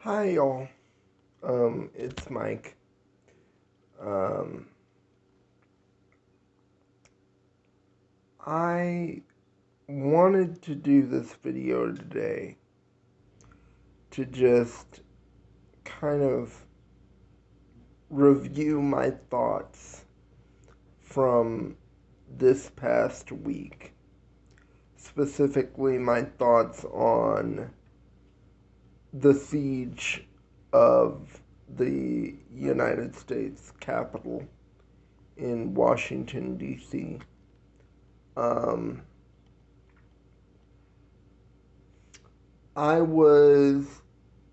Hi, y'all. It's Mike. Um, I wanted to do this video today to just kind of review my thoughts from this past week. Specifically, my thoughts on the siege of the United States Capitol in Washington, D.C. Um, I was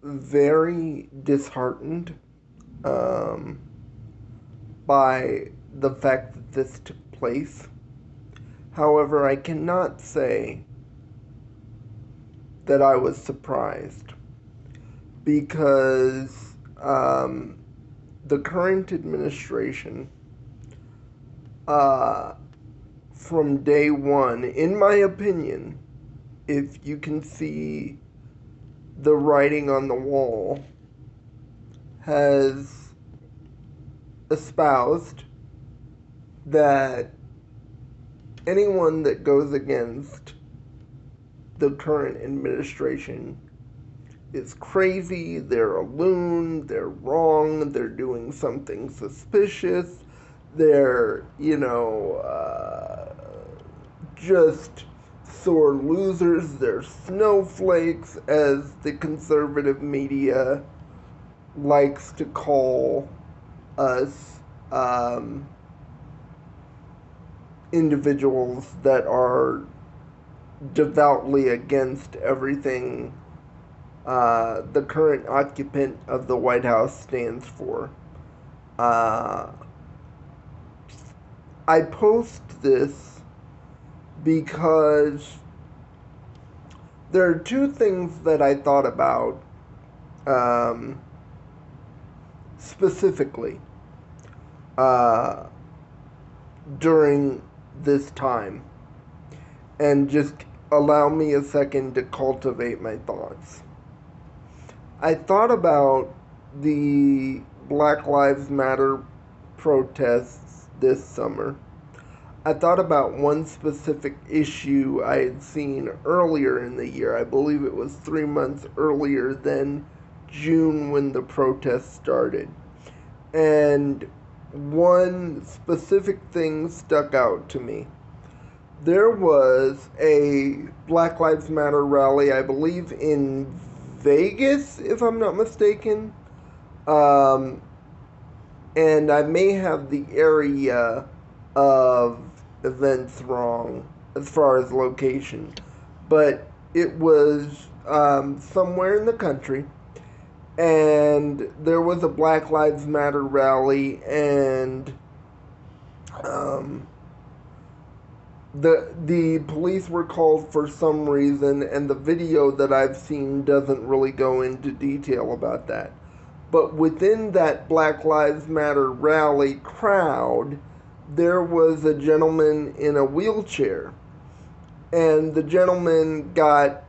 very disheartened um, by the fact that this took place. However, I cannot say that I was surprised because the current administration, uh, from day one, in my opinion, if you can see the writing on the wall, has espoused that anyone that goes against the current administration is crazy, they're a loon, they're wrong, they're doing something suspicious, they're, just sore losers, they're snowflakes, as the conservative media likes to call us. Individuals that are devoutly against everything the current occupant of the White House stands for. Uh, I post this because there are two things that I thought about um, specifically uh, during this time, and just allow me a second to cultivate my thoughts. I thought about the Black Lives Matter protests this summer. I thought about one specific issue I had seen earlier in the year. I believe it was 3 months earlier than June when the protests started. And one specific thing stuck out to me. There was a Black Lives Matter rally, I believe, in Vegas, if I'm not mistaken. Um, and I may have the area of events wrong as far as location, but it was somewhere in the country, and there was a Black Lives Matter rally, and um, the police were called for some reason, and the video that I've seen doesn't really go into detail about that. But within that Black Lives Matter rally crowd, there was a gentleman in a wheelchair. And the gentleman got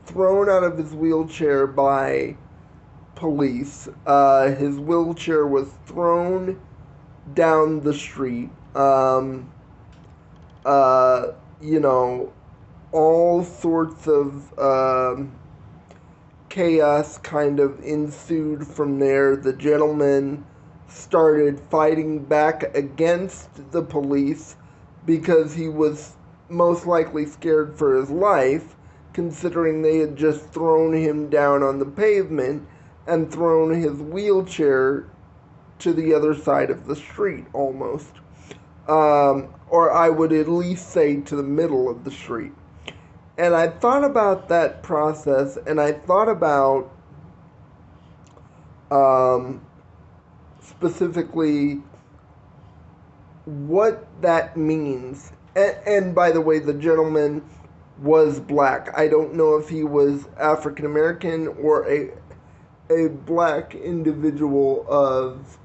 thrown out of his wheelchair by police. His wheelchair was thrown down the street. Uh, you know, all sorts of chaos kind of ensued from there. The gentleman started fighting back against the police because he was most likely scared for his life, considering they had just thrown him down on the pavement and thrown his wheelchair to the other side of the street almost. Or I would at least say to the middle of the street. And I thought about that process, and I thought about um, specifically what that means. And by the way, the gentleman was black. I don't know if he was African American or a black individual of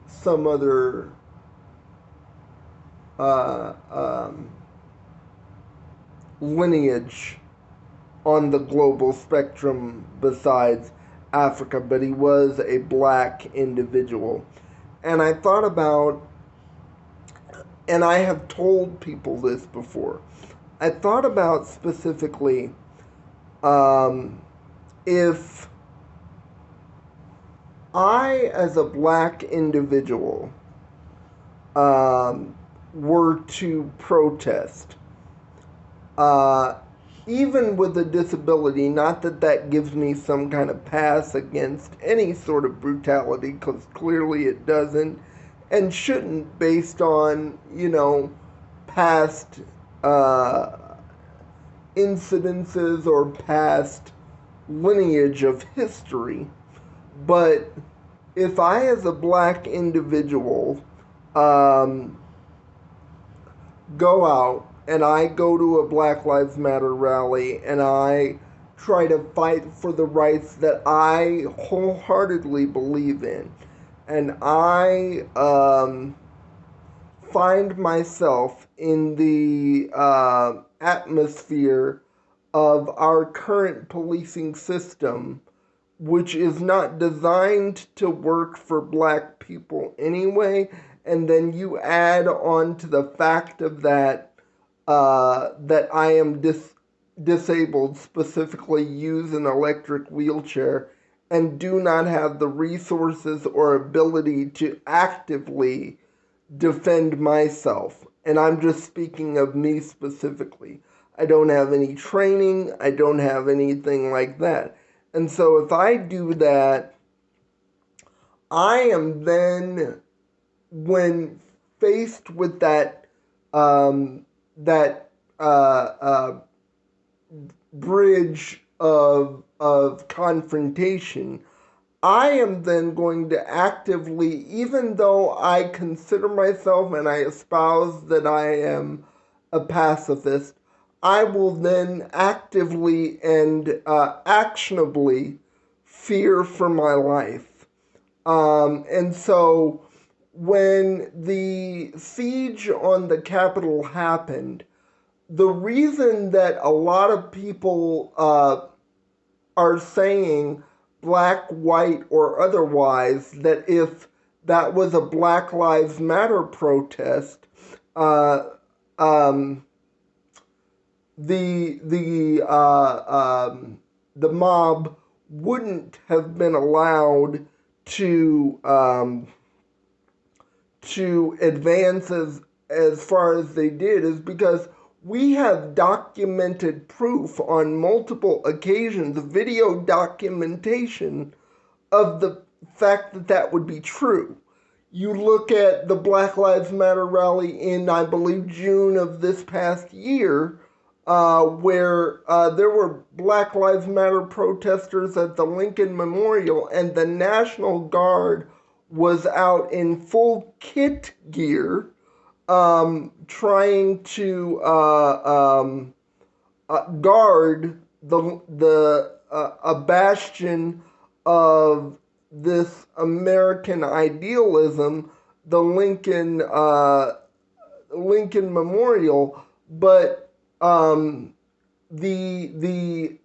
some other uh, um, lineage on the global spectrum besides Africa, but he was a black individual. And I thought about, and I have told people this before, I thought about specifically if I, as a black individual, were to protest, uh, even with a disability, not that that gives me some kind of pass against any sort of brutality, because clearly it doesn't and shouldn't, based on, past uh, incidences or past lineage of history. But if I, as a black individual, um, go out and I go to a Black Lives Matter rally and I try to fight for the rights that I wholeheartedly believe in, and I find myself in the atmosphere of our current policing system, which is not designed to work for black people anyway, and then you add on to the fact of that that I am disabled, specifically use an electric wheelchair, and do not have the resources or ability to actively defend myself. And I'm just speaking of me specifically. I don't have any training, I don't have anything like that. And so if I do that, I am then, when faced with that bridge of confrontation, I am then going to actively, even though I consider myself and I espouse that I am a pacifist, I will then actively and actionably fear for my life. And so when the siege on the Capitol happened, the reason that a lot of people are saying, black, white, or otherwise, that if that was a Black Lives Matter protest, uh, um, the mob wouldn't have been allowed to advance as far as they did, is because we have documented proof on multiple occasions, video documentation of the fact that that would be true. You look at the Black Lives Matter rally in, I believe, June of this past year, where there were Black Lives Matter protesters at the Lincoln Memorial, and the National Guard was out in full kit gear, trying to guard a bastion of this American idealism, the Lincoln Memorial. But the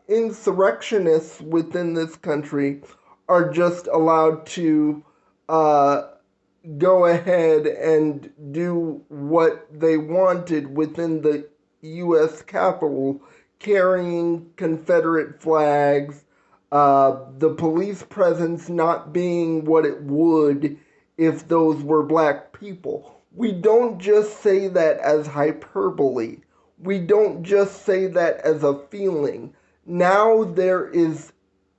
insurrectionists within this country are just allowed to go ahead and do what they wanted within the U.S. Capitol, carrying Confederate flags, the police presence not being what it would if those were black people. We don't just say that as hyperbole. We don't just say that as a feeling. Now there is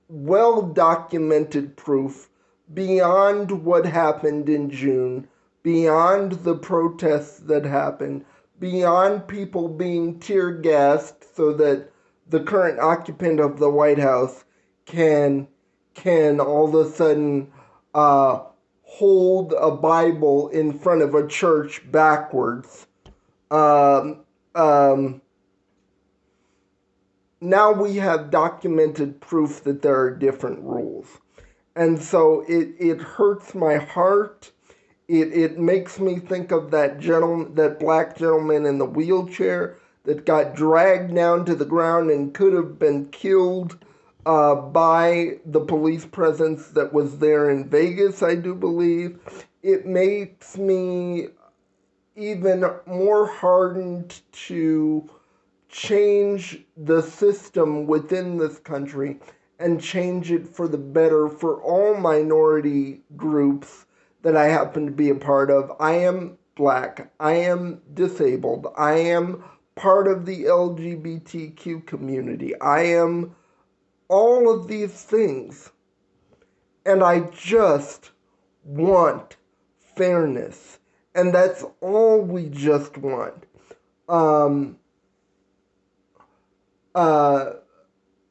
well documented proof beyond what happened in June, beyond the protests that happened, beyond people being tear gassed so that the current occupant of the White House can all of a sudden hold a Bible in front of a church backwards. Now we have documented proof that there are different rules. And so it hurts my heart. It makes me think of that black gentleman in the wheelchair that got dragged down to the ground and could have been killed by the police presence that was there in Vegas, I do believe. It makes me even more hardened to change the system within this country and change it for the better for all minority groups that I happen to be a part of. I am black. I am disabled. I am part of the LGBTQ community. I am all of these things. And I just want fairness. And that's all we just want.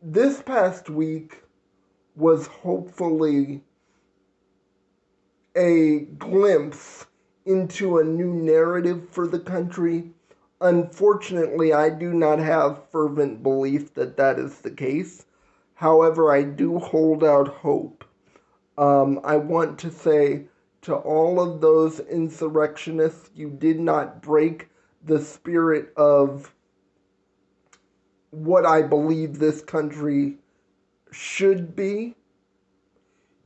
This past week was hopefully a glimpse into a new narrative for the country. Unfortunately, I do not have fervent belief that that is the case. However, I do hold out hope. I want to say to all of those insurrectionists, you did not break the spirit of what I believe this country should be.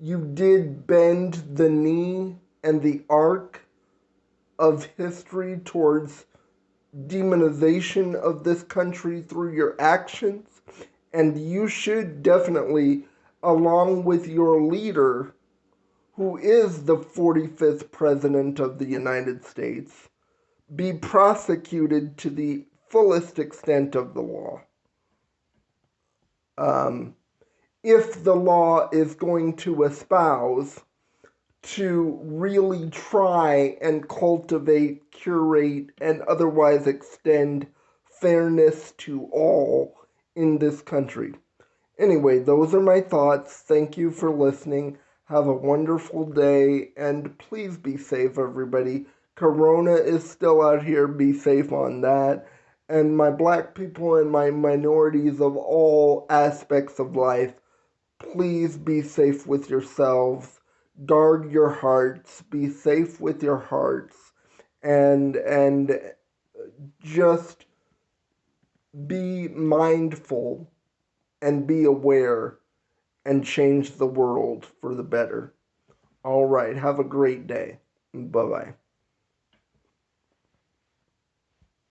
You did bend the knee and the arc of history towards demonization of this country through your actions, and you should definitely, along with your leader, who is the 45th President of the United States, be prosecuted to the fullest extent of the law. If the law is going to espouse to really try and cultivate, curate, and otherwise extend fairness to all in this country. Anyway, those are my thoughts. Thank you for listening. Have a wonderful day, and please be safe, everybody. Corona is still out here. Be safe on that. And my black people and my minorities of all aspects of life, please be safe with yourselves. Guard your hearts. Be safe with your hearts. And just be mindful and be aware and change the world for the better. All right. Have a great day. Bye-bye.